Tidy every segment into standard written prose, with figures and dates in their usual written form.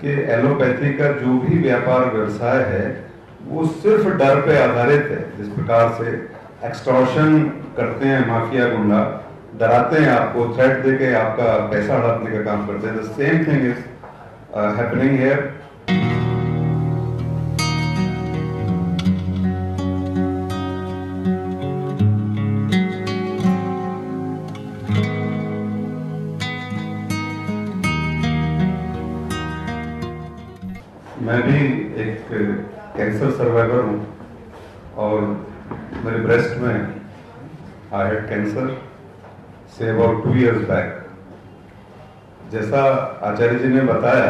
कि एलोपैथी का जो भी व्यापार व्यवसाय है वो सिर्फ डर पे आधारित है। जिस प्रकार से एक्सटॉर्शन करते हैं माफिया गुंडा, डराते हैं आपको, थ्रेट देके आपका पैसा हड़पने का काम करते हैं। The same thing is happening here. मैं भी एक कैंसर सर्वाइवर हूँ और मेरे ब्रेस्ट में I had cancer say about 2 years back. जैसा आचार्य जी ने बताया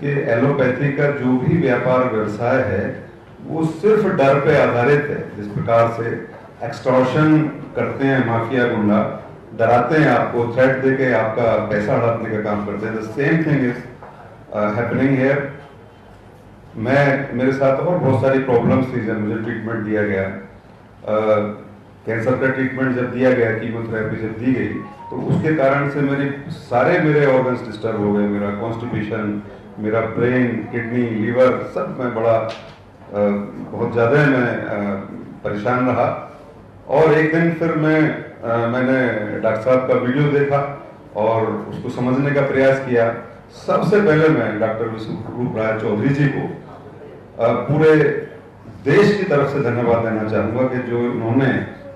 कि एलोपैथी का जो भी व्यापार व्यवसाय है वो सिर्फ डर पे आधारित है। जिस प्रकार से एक्सटॉर्शन करते हैं माफिया गुंडा, डराते हैं आपको, थ्रेट देके आपका पैसा हड़पने का काम करते हैं। The same thing is happening here. मेरे साथ और बहुत सारी प्रॉब्लम्स थी जब मुझे ट्रीटमेंट दिया गया। कैंसर का ट्रीटमेंट जब दिया गया, कीमोथेरेपी जब दी गई, तो उसके कारण से मेरे ऑर्गन्स डिस्टर्ब हो गए। मेरा कॉन्स्टिपेशन, मेरा ब्रेन, किडनी, लीवर, सब में बहुत ज़्यादा मैं परेशान रहा। और एक दिन फिर मैंने डॉक्टर साहब का वीडियो देखा और उसको समझने का प्रयास किया। सबसे पहले मैं डॉक्टर विश्वरूप राय चौधरी जी को पूरे देश की तरफ से धन्यवाद देना चाहूँगा कि जो इन्होंने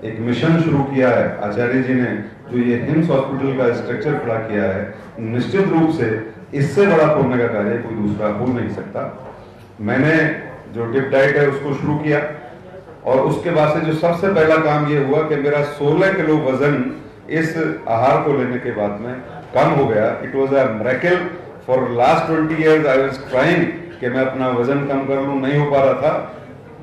एक मिशन शुरू किया है, आचार्य जी ने जो ये हिम्स हॉस्पिटल का स्ट्रक्चर खड़ा किया है, निश्चित रूप से इससे बड़ा पुण्य का कार्य कोई दूसरा हो नहीं सकता। मैंने जो डिप डाइट है उसको शुरू किया और उसके बाद से जो सबसे पहला काम ये हुआ कि मेरा 16 किलो वजन इस आहार को लेने के बाद में कम हो गया। It was a miracle. For last 20 years I was trying कि मैं अपना वजन कम कर लूं, नहीं हो पा रहा था।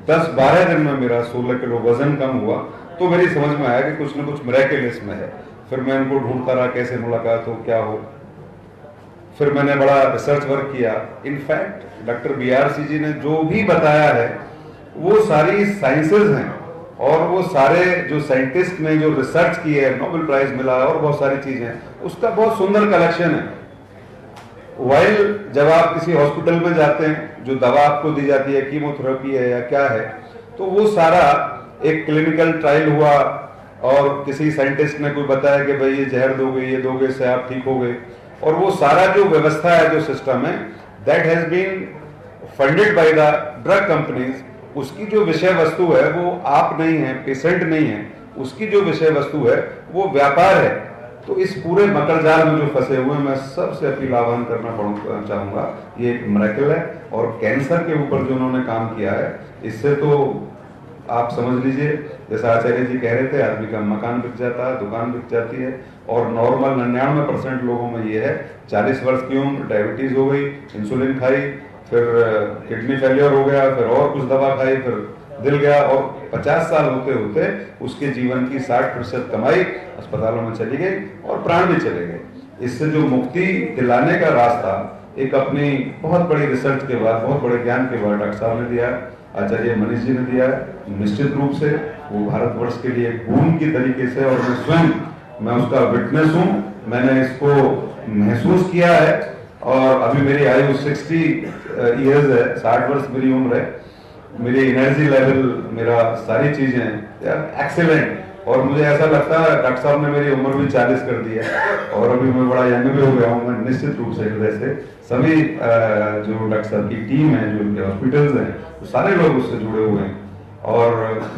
10-12 दिन में मेरा 16 किलो वजन कम हुआ। तो मेरी समझ में आया कि कुछ न कुछ मिरेकल इसमें है। फिर मैं इनको ढूंढता रहा कैसे मुलाकात हो, क्या हो। फिर मैंने बड़ा रिसर्च वर्क किया। इनफैक्ट डॉक्टर BRC जी ने जो भी बताया है वो सारी साइंसेज हैं और वो सारे जो साइंटिस्ट ने जो रिसर्च की है, नोबेल प्राइज मिला और बहुत सारी चीजें, उसका बहुत सुंदर कलेक्शन है। वाइल जब आप किसी हॉस्पिटल में जाते हैं, जो दवा आपको दी जाती है, कीमोथेरेपी है या क्या है, तो वो सारा एक क्लिनिकल ट्रायल हुआ और किसी साइंटिस्ट ने कोई बताया कि भाई ये जहर दोगे, ये दोगे, इससे आप ठीक हो गए। और वो सारा जो व्यवस्था है, जो सिस्टम है, that has been funded by the drug companies. उसकी जो विषय वस्तु है वो आप नहीं है, पेशेंट नहीं है, उसकी जो विषय वस्तु है वो व्यापार है। तो इस पूरे मकड़जाल में जो फंसे हुए, मैं सबसे अपील आह्वान करना चाहूंगा, ये एक मिरेकल है। और कैंसर के ऊपर जो उन्होंने काम किया है, इससे तो आप समझ लीजिए, जैसा आचार्य जी कह रहे थे, आदमी का मकान बिक जाता है, दुकान बिक जाती है। और नॉर्मल 99% लोगों में ये है। 40 वर्ष की उम्र, डायबिटीज हो गई, इंसुलिन खाई, फिर किडनी फेलियर हो गया, फिर और कुछ दवा खाई, फिर दिल गया, और 50 साल होते होते उसके जीवन की 60% कमाई अस्पतालों में चली गई और प्राण भी चले गए। इससे जो मुक्ति दिलाने का रास्ता एक अपनी बहुत बड़ी रिसर्च के बाद, बहुत बड़े ज्ञान के बाद डॉक्टर साहब ने दिया, आचार्य मनीष जी ने दिया है। निश्चित रूप से वो भारतवर्ष के लिए एक बूंद की तरीके से, और मैं स्वयं उसका विटनेस हूँ। मैंने इसको महसूस किया है और अभी मेरी आयु 60 years है, 60 वर्ष मेरी उम्र है। मेरी एनर्जी लेवल, मेरा सारी चीजें एक्सेलेंट। और मुझे ऐसा लगता है डॉक्टर साहब ने मेरी उम्र भी 40 कर दी है और अभी मैं बड़ा यंग भी हो गया हूँ। मैं निश्चित रूप से हृदय से सभी जो डॉक्टर साहब की टीम है, जो उनके हॉस्पिटल्स हैं, तो सारे लोग उससे जुड़े हुए हैं और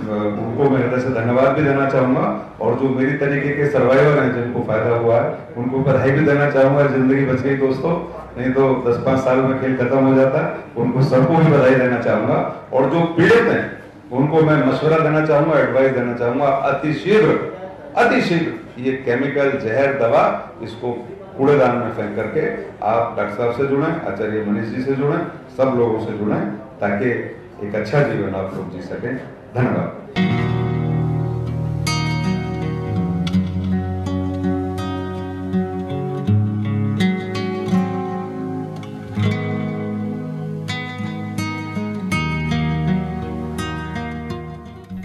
उनको मैं हृदय से धन्यवाद भी देना चाहूंगा। और जो मेरी तरीके के सर्वाइवर हैं, जिनको फायदा हुआ है, उनको बधाई भी देना चाहूंगा। जिंदगी बच गई दोस्तों, नहीं तो 10-5 साल में खेल खत्म हो जाता। उनको सबको भी बधाई देना चाहूंगा। और जो पीड़ित हैं उनको मैं मशवरा देना चाहूंगा, एडवाइस देना चाहूंगा, अतिशीघ्र ये केमिकल जहर दवा, इसको कूड़ेदान में फेंक करके आप डॉक्टर साहब से जुड़ें, आचार्य मनीष जी से जुड़ें, सब लोगों से जुड़ें, ताकि एक अच्छा जीवन आप लोग जी सकें। धन्यवाद।